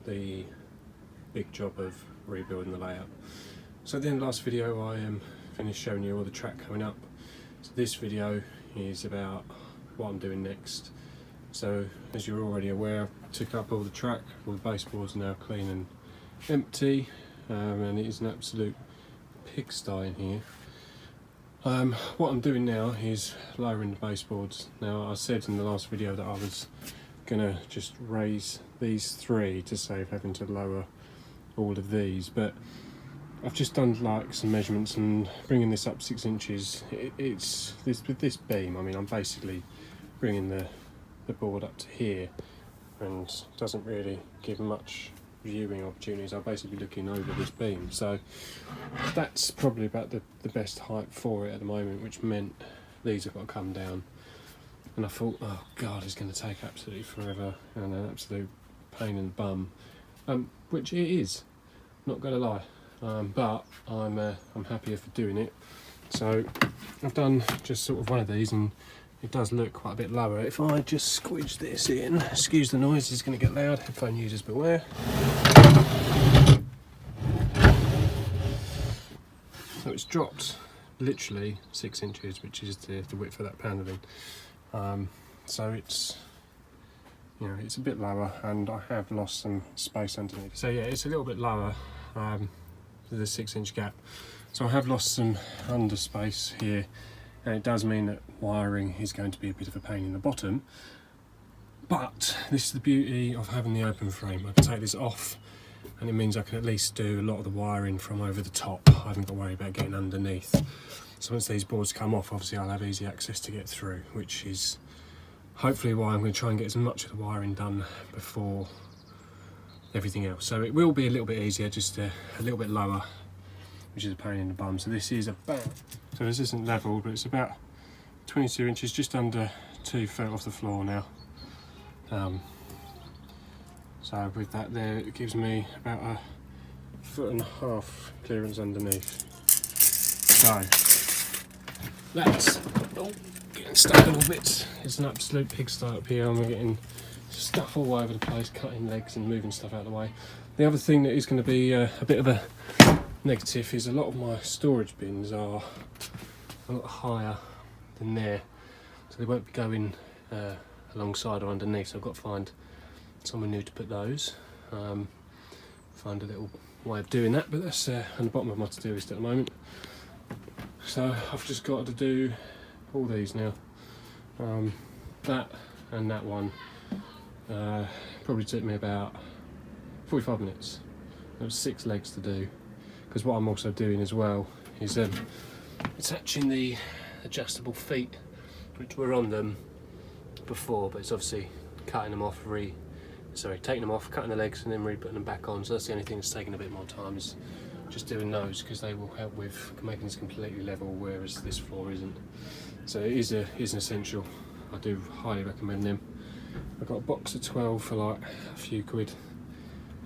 the big job of rebuilding the layout. So at the end of the last video I finished showing you all the track coming up. So this video is about what I'm doing next. So as you're already aware, I took up all the track, all the baseboards are now clean and empty, and it is an absolute pigsty in here. What I'm doing now is lowering the baseboards. Now I said in the last video that I was gonna just raise these three to save having to lower all of these, but I've just done like some measurements and bringing this up 6 inches. It's this with this beam. I mean, I'm basically bringing the board up to here, and doesn't really give much viewing opportunities. I'm basically looking over this beam, so that's probably about the best height for it at the moment, which meant these have got to come down. And I thought, oh god, it's going to take absolutely forever and an absolute pain in the bum, which it is, not going to lie, but I'm happier for doing it. So I've done just sort of one of these, and it does look quite a bit lower. If I just squidge this in, excuse the noise, it's going to get loud, headphone users beware. So it's dropped literally 6 inches, which is the width of that paneling. So it's, you know, it's a bit lower, and I have lost some space underneath. So yeah, it's a little bit lower, with a 6 inch gap. So I have lost some under space here, and it does mean that wiring is going to be a bit of a pain in the bottom. But this is the beauty of having the open frame. I can take this off, and it means I can at least do a lot of the wiring from over the top. I haven't got to worry about getting underneath. So once these boards come off, obviously I'll have easy access to get through, which is hopefully why I'm going to try and get as much of the wiring done before everything else. So it will be a little bit easier, just a little bit lower, which is a pain in the bum. So this is about, so this isn't level, but it's about 22 inches, just under 2 foot off the floor now. So with that there, it gives me about 1.5 foot clearance underneath. So that's, oh, getting stuck a little bit. It's an absolute pigsty up here. I'm getting stuff all over the place, cutting legs and moving stuff out of the way. The other thing that is going to be a bit of a negative is a lot of my storage bins are a lot higher than there, so they won't be going alongside or underneath, so I've got to find somewhere new to put those. Find a little way of doing that, but that's on the bottom of my to-do list at the moment. So I've just got to do all these now. That and that one probably took me about 45 minutes. There was 6 legs to do, because what I'm also doing as well is attaching the adjustable feet, which were on them before, but it's obviously cutting them off, taking them off, cutting the legs and then re-putting them back on. So that's the only thing that's taking a bit more time, is just doing those, because they will help with making this completely level, whereas this floor isn't. So it is an essential. I do highly recommend them. I got a box of 12 for like a few quid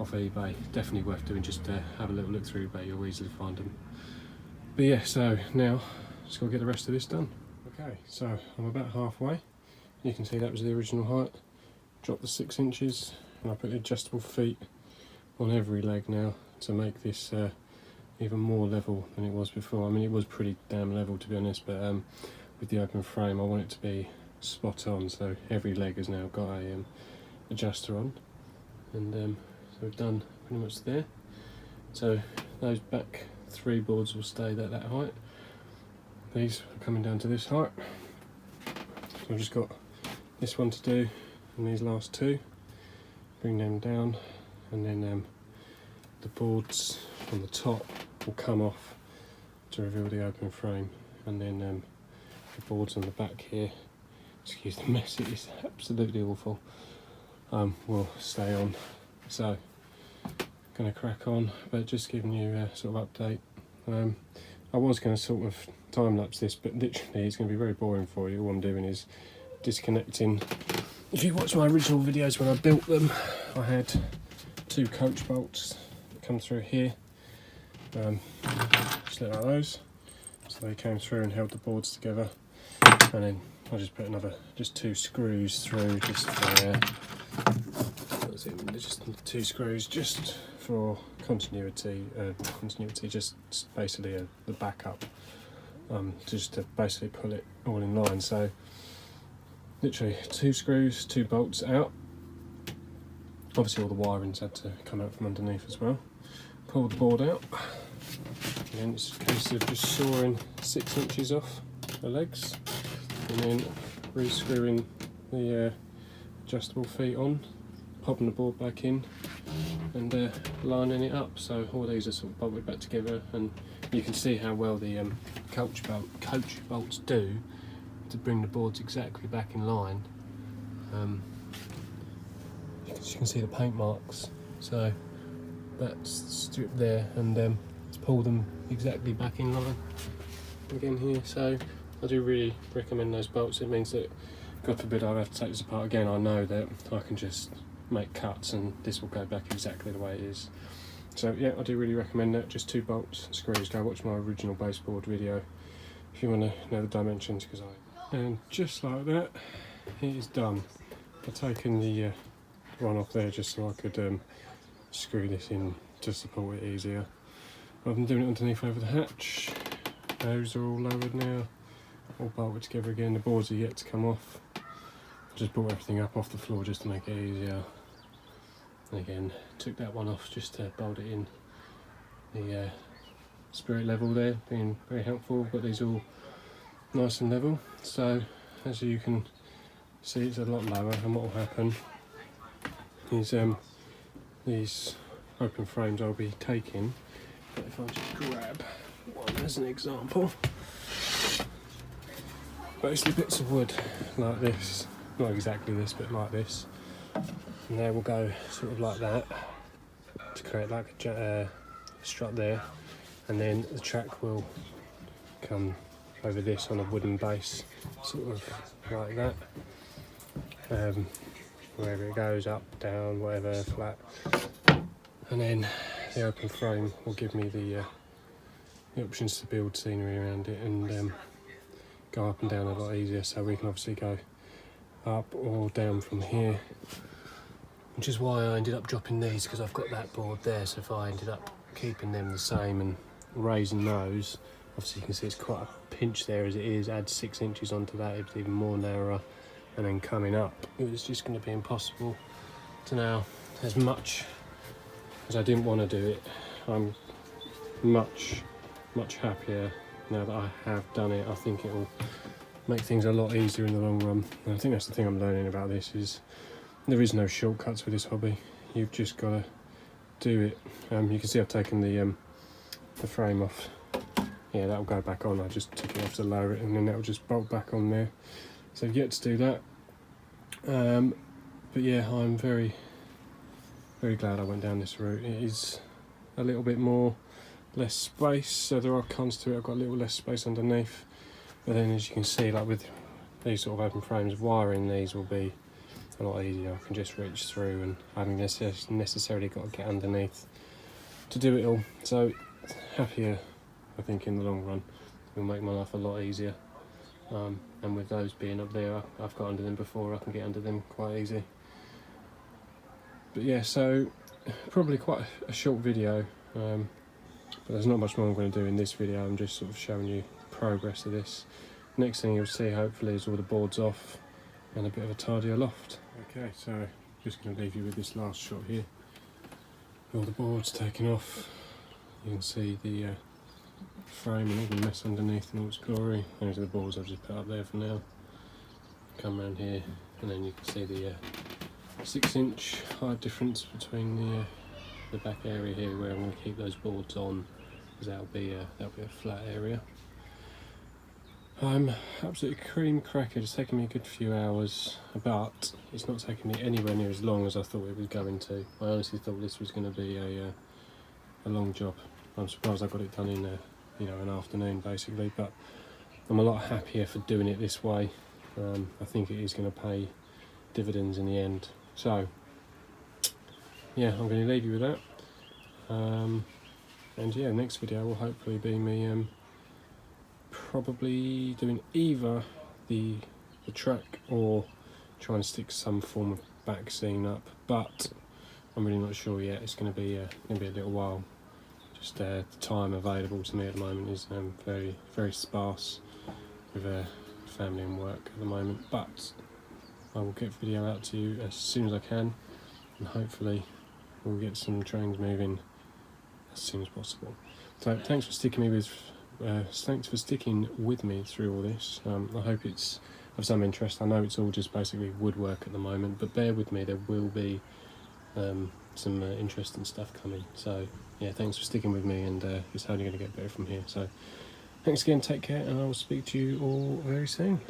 off eBay. Definitely worth doing, just to have a little look through eBay, you'll easily find them. But yeah, so now just got to get the rest of this done. Okay, so I'm about halfway. You can see that was the original height. Dropped the 6 inches, and I put the adjustable feet on every leg now to make this even more level than it was before. I mean, it was pretty damn level, to be honest, but with the open frame I want it to be spot on, so every leg has now got a adjuster on, and so we've done pretty much there. So those back 3 boards will stay that height. These are coming down to this height. So I've just got this one to do, and these last 2. Bring them down, and then the boards on the top will come off to reveal the open frame, and then the boards on the back here, excuse the mess, it is absolutely awful, will stay on. So going to crack on, but just giving you a sort of update. I was going to sort of time lapse this, but literally it's going to be very boring for you. All I'm doing is disconnecting. If you watch my original videos when I built them, I had 2 coach bolts come through here, just like those, so they came through and held the boards together, and then I just put just 2 screws through, just for just 2 screws just for continuity, just basically the backup, just to basically pull it all in line. So literally 2 screws, 2 bolts out. Obviously all the wiring's had to come out from underneath as well. Pull the board out, and it's a case of just sawing 6 inches off the legs, and then re-screwing the adjustable feet on, popping the board back in, and lining it up. So all these are sort of bolted back together, and you can see how well the coach bolts do to bring the boards exactly back in line. As you can see the paint marks, so that's stripped there, and pull them exactly back in line again here. So I do really recommend those bolts. It means that, God forbid I have to take this apart again, I know that I can just make cuts and this will go back exactly the way it is. So yeah, I do really recommend that. Just 2 bolts, screws. Go watch my original baseboard video if you want to know the dimensions, and just like that, it is done. I've taken the one off there just so I could screw this in to support it easier. I've been doing it underneath over the hatch. Those are all lowered now, all bolted together again. The boards are yet to come off. Just brought everything up off the floor just to make it easier. And again, took that one off just to bolt it in. The spirit level there, being very helpful. Got these all nice and level. So as you can see, it's a lot lower, and what will happen is these open frames I'll be taking, but if I just grab one as an example, basically bits of wood like this, not exactly this, but like this, and they will go sort of like that to create like a strut there, and then the track will come over this on a wooden base, sort of like that. Wherever it goes, up, down, whatever, flat, and then the open frame will give me the options to build scenery around it and go up and down a lot easier. So we can obviously go up or down from here, which is why I ended up dropping these, because I've got that board there. So if I ended up keeping them the same and raising those, obviously you can see it's quite a pinch there as it is. Add 6 inches onto that, it's even more narrower. And then coming up, it was just going to be impossible to now, as much as I didn't want to do it, I'm much happier now that I have done it. I think it will make things a lot easier in the long run. And I think that's the thing I'm learning about this, is there is no shortcuts with this hobby. You've just got to do it. You can see I've taken the frame off. Yeah, that'll go back on. I just took it off to lower it, and then that'll just bolt back on there. So I've yet to do that, but yeah, I'm very glad I went down this route. It is a little bit less space, so there are cons to it. I've got a little less space underneath, but then as you can see, like with these sort of open frames, wiring these will be a lot easier. I can just reach through, and I haven't necessarily got to get underneath to do it all. So happier, I think, in the long run. It will make my life a lot easier. And with those being up there, I've got under them before, I can get under them quite easy. But yeah, so probably quite a short video, but there's not much more I'm going to do in this video. I'm just sort of showing you progress of this. Next thing you'll see, hopefully, is all the boards off and a bit of a tidier loft. Okay, so just going to leave you with this last shot here. All the boards taken off. You can see the frame and all the mess underneath in all its glory. Those are the boards I've just put up there for now. Come around here, and then you can see the 6-inch height difference between the back area here, where I'm going to keep those boards on, because that'll be a flat area. I'm absolutely cream cracker. It's taken me a good few hours, but it's not taking me anywhere near as long as I thought it was going to. I honestly thought this was going to be a long job. I'm surprised I got it done in an afternoon basically, but I'm a lot happier for doing it this way. I think it is going to pay dividends in the end. So yeah, I'm going to leave you with that. And yeah, next video will hopefully be me probably doing either the track or trying to stick some form of back scene up, but I'm really not sure yet. It's going to be a little while. Just the time available to me at the moment is very sparse with family and work at the moment. But I will get the video out to you as soon as I can, and hopefully we'll get some trains moving as soon as possible. So thanks for sticking with me through all this. I hope it's of some interest. I know it's all just basically woodwork at the moment, but bear with me, there will be some interesting stuff coming. So yeah, thanks for sticking with me, and it's only going to get better from here. So thanks again, take care, and I will speak to you all very soon.